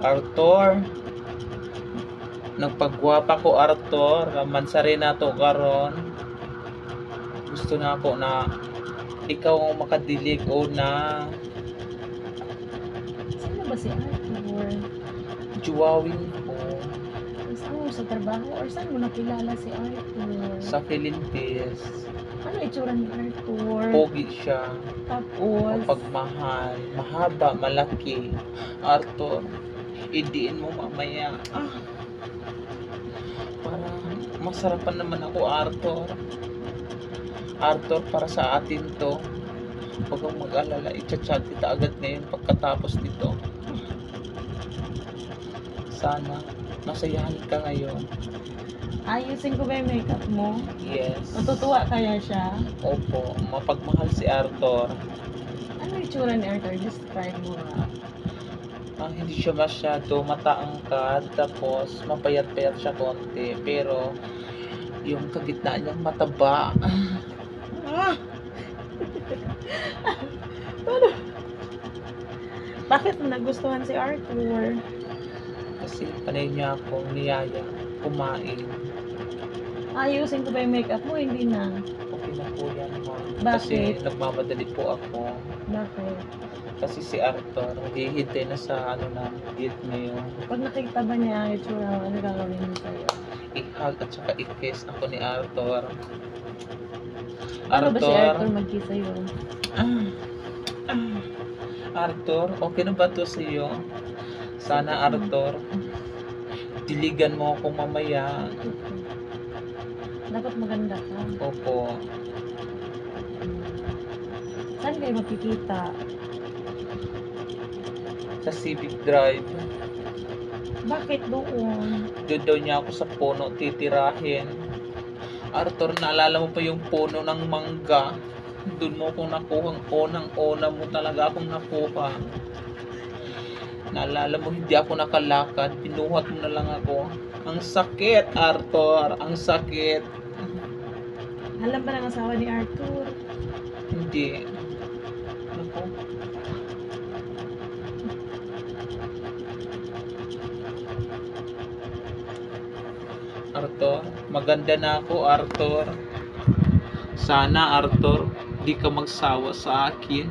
Arthur, nagpagwapa ko Arthur, mansari na to karon. Gusto na ako na ikaw ang makadilig o na Sino ba si Arthur? juwawin ko Saan mo sa trabaho or saan mo nakilala si Arthur? sa Philippines. Ano itsura ni Arthur? Pogi siya, Tapos, pagmahal, mahaba, malaki. Arthur, idiin mo mamaya. Para masarapan naman ako, Arthur. Arthur, para sa atin to. Huwag kang mag-alala, i-chat kita agad ngayon pagkatapos nito. Sana masayahan ka ngayon. ayusin ko ba yung makeup mo? Yes. Matutuwa kaya siya? Opo, mapagmahal si Arthur. Ano itsura ni Arthur? Describe mo nga. Hindi siya masyado mataangkad, tapos mapayat-payat siya konti, pero yung kagitnaan niya mataba. Bakit mo nagustuhan si Arthur? Kasi panay niya akong niyaya kumain. Ayusin ko ba yung makeup mo? Hindi na. Okay na po yan, ma'am. Bakit? Kasi nagmamadali po ako. Bakit? Kasi si Arthur, hihintay na sa na date ngayon. Pag nakita ba niya ang itsura mo, ano gagawin mo sa'yo? I-hug at saka i-kiss ako ni Arthur. Ano ba si Arthur mag-kiss sa'yo? Arthur, okay na ba to sa'yo? Sana Arthur, diligan mo ako mamaya. Dapat maganda ka. Opo. Saan kayo makikita? Sa Civic Drive. Bakit doon? Doon daw niya ako sa puno titirahin. Arthur, naalala mo pa yung puno ng mangga? Doon mo akong nakuhang unang-una mo talaga akong nakuha. Naalala mo, hindi ako nakalakad. Pinuhat mo na lang ako. Ang sakit, Arthur. Ang sakit. Alam ba ng asawa ni Arthur? Hindi. Naku. Arthur, maganda na ako, Arthur. Sana, Arthur, di ka magsawa sa akin.